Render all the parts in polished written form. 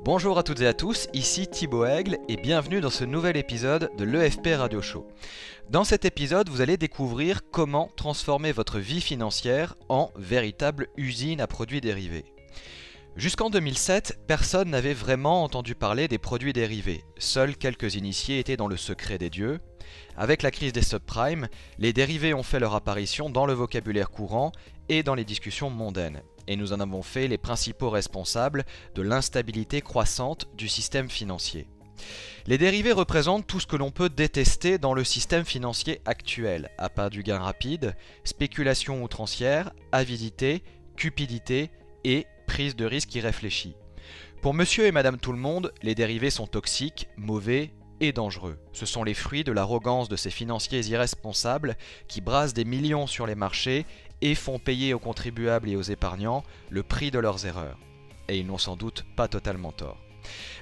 Bonjour à toutes et à tous, ici Thibaut Aigle et bienvenue dans ce nouvel épisode de l'EFP Radio Show. Dans cet épisode, vous allez découvrir comment transformer votre vie financière en véritable usine à produits dérivés. Jusqu'en 2007, personne n'avait vraiment entendu parler des produits dérivés. Seuls quelques initiés étaient dans le secret des dieux. Avec la crise des subprimes, les dérivés ont fait leur apparition dans le vocabulaire courant et dans les discussions mondaines. Et nous en avons fait les principaux responsables de l'instabilité croissante du système financier. Les dérivés représentent tout ce que l'on peut détester dans le système financier actuel, appât du gain rapide, spéculation outrancière, avidité, cupidité et prise de risque irréfléchie. Pour monsieur et madame tout le monde, les dérivés sont toxiques, mauvais et dangereux. Ce sont les fruits de l'arrogance de ces financiers irresponsables qui brassent des millions sur les marchés et font payer aux contribuables et aux épargnants le prix de leurs erreurs. Et ils n'ont sans doute pas totalement tort.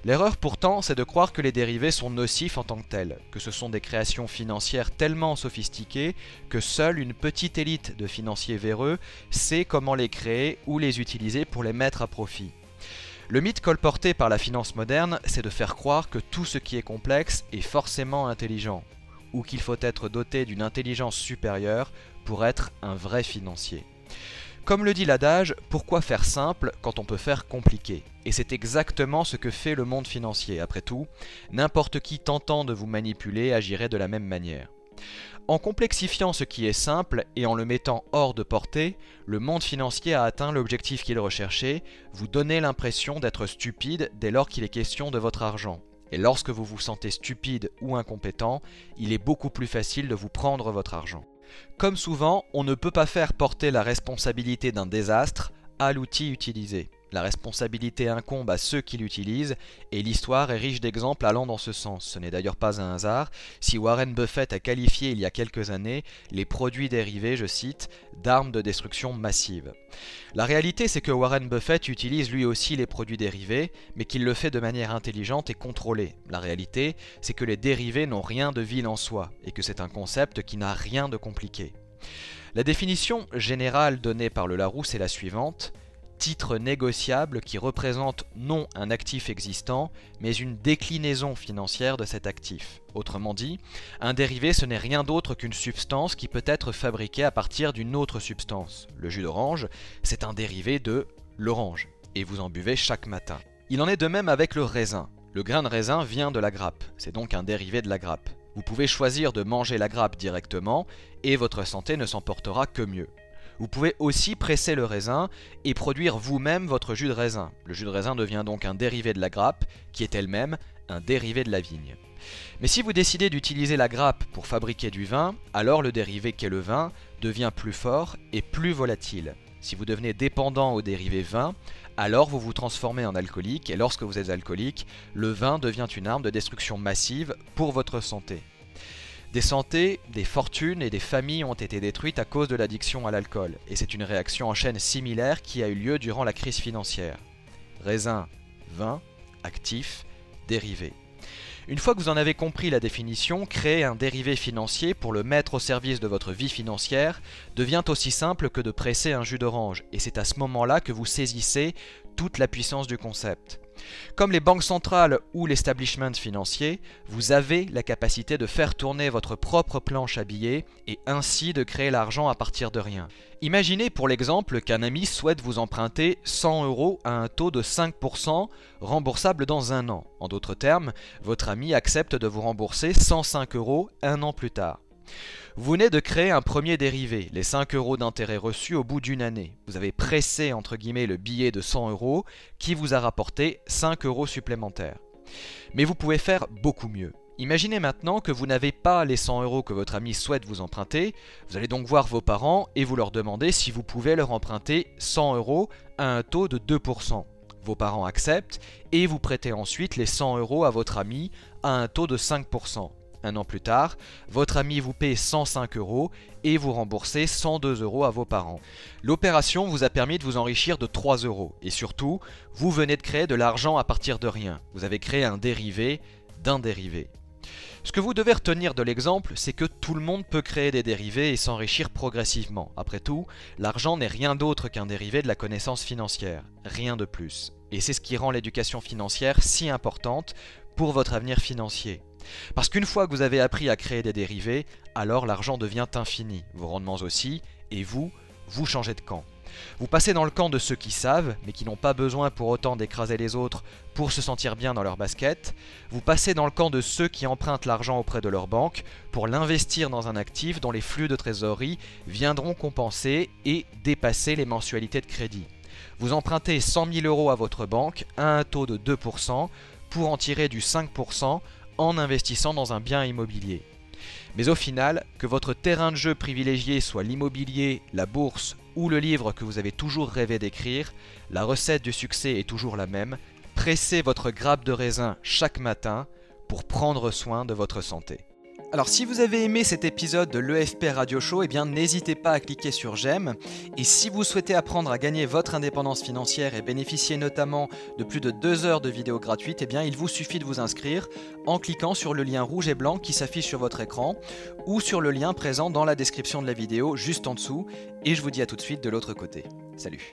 L'erreur pourtant, c'est de croire que les dérivés sont nocifs en tant que tels, que ce sont des créations financières tellement sophistiquées que seule une petite élite de financiers véreux sait comment les créer ou les utiliser pour les mettre à profit. Le mythe colporté par la finance moderne, c'est de faire croire que tout ce qui est complexe est forcément intelligent, ou qu'il faut être doté d'une intelligence supérieure pour être un vrai financier. Comme le dit l'adage, pourquoi faire simple quand on peut faire compliqué? Et c'est exactement ce que fait le monde financier. Après tout, n'importe qui tentant de vous manipuler agirait de la même manière. En complexifiant ce qui est simple et en le mettant hors de portée, le monde financier a atteint l'objectif qu'il recherchait, vous donner l'impression d'être stupide dès lors qu'il est question de votre argent. Et lorsque vous vous sentez stupide ou incompétent, il est beaucoup plus facile de vous prendre votre argent. Comme souvent, on ne peut pas faire porter la responsabilité d'un désastre à l'outil utilisé. La responsabilité incombe à ceux qui l'utilisent et l'histoire est riche d'exemples allant dans ce sens. Ce n'est d'ailleurs pas un hasard si Warren Buffett a qualifié il y a quelques années les produits dérivés, je cite, d'armes de destruction massive. La réalité, c'est que Warren Buffett utilise lui aussi les produits dérivés, mais qu'il le fait de manière intelligente et contrôlée. La réalité, c'est que les dérivés n'ont rien de vil en soi et que c'est un concept qui n'a rien de compliqué. La définition générale donnée par le Larousse est la suivante: titre négociable qui représente non un actif existant, mais une déclinaison financière de cet actif. Autrement dit, un dérivé ce n'est rien d'autre qu'une substance qui peut être fabriquée à partir d'une autre substance. Le jus d'orange, c'est un dérivé de l'orange, et vous en buvez chaque matin. Il en est de même avec le raisin. Le grain de raisin vient de la grappe, c'est donc un dérivé de la grappe. Vous pouvez choisir de manger la grappe directement, et votre santé ne s'en portera que mieux. Vous pouvez aussi presser le raisin et produire vous-même votre jus de raisin. Le jus de raisin devient donc un dérivé de la grappe, qui est elle-même un dérivé de la vigne. Mais si vous décidez d'utiliser la grappe pour fabriquer du vin, alors le dérivé qu'est le vin devient plus fort et plus volatile. Si vous devenez dépendant au dérivé vin, alors vous vous transformez en alcoolique, et lorsque vous êtes alcoolique, le vin devient une arme de destruction massive pour votre santé. Des santé, des fortunes et des familles ont été détruites à cause de l'addiction à l'alcool, et c'est une réaction en chaîne similaire qui a eu lieu durant la crise financière. Raisin, vin, actif, dérivé. Une fois que vous en avez compris la définition, créer un dérivé financier pour le mettre au service de votre vie financière devient aussi simple que de presser un jus d'orange, et c'est à ce moment-là que vous saisissez toute la puissance du concept. Comme les banques centrales ou l'establishment financier, vous avez la capacité de faire tourner votre propre planche à billets et ainsi de créer l'argent à partir de rien. Imaginez pour l'exemple qu'un ami souhaite vous emprunter 100 € à un taux de 5% remboursable dans un an. En d'autres termes, votre ami accepte de vous rembourser 105 € un an plus tard. Vous venez de créer un premier dérivé, les 5 € d'intérêt reçus au bout d'une année. Vous avez pressé entre guillemets le billet de 100 € qui vous a rapporté 5 € supplémentaires. Mais vous pouvez faire beaucoup mieux. Imaginez maintenant que vous n'avez pas les 100 € que votre ami souhaite vous emprunter. Vous allez donc voir vos parents et vous leur demandez si vous pouvez leur emprunter 100 € à un taux de 2%. Vos parents acceptent et vous prêtez ensuite les 100 € à votre ami à un taux de 5%. Un an plus tard, votre ami vous paie 105 € et vous remboursez 102 € à vos parents. L'opération vous a permis de vous enrichir de 3 € et surtout, vous venez de créer de l'argent à partir de rien. Vous avez créé un dérivé d'un dérivé. Ce que vous devez retenir de l'exemple, c'est que tout le monde peut créer des dérivés et s'enrichir progressivement. Après tout, l'argent n'est rien d'autre qu'un dérivé de la connaissance financière, rien de plus. Et c'est ce qui rend l'éducation financière si importante pour votre avenir financier. Parce qu'une fois que vous avez appris à créer des dérivés, alors l'argent devient infini, vos rendements aussi, et vous changez de camp. Vous passez dans le camp de ceux qui savent, mais qui n'ont pas besoin pour autant d'écraser les autres pour se sentir bien dans leur basket. Vous passez dans le camp de ceux qui empruntent l'argent auprès de leur banque pour l'investir dans un actif dont les flux de trésorerie viendront compenser et dépasser les mensualités de crédit. Vous empruntez 100 000 € à votre banque à un taux de 2% pour en tirer du 5% en investissant dans un bien immobilier. Mais au final, que votre terrain de jeu privilégié soit l'immobilier, la bourse ou le livre que vous avez toujours rêvé d'écrire, la recette du succès est toujours la même. Pressez votre grappe de raisin chaque matin pour prendre soin de votre santé. Alors si vous avez aimé cet épisode de l'EFP Radio Show, n'hésitez pas à cliquer sur j'aime. Et si vous souhaitez apprendre à gagner votre indépendance financière et bénéficier notamment de plus de 2 heures de vidéos gratuites, il vous suffit de vous inscrire en cliquant sur le lien rouge et blanc qui s'affiche sur votre écran ou sur le lien présent dans la description de la vidéo juste en dessous. Et je vous dis à tout de suite de l'autre côté. Salut!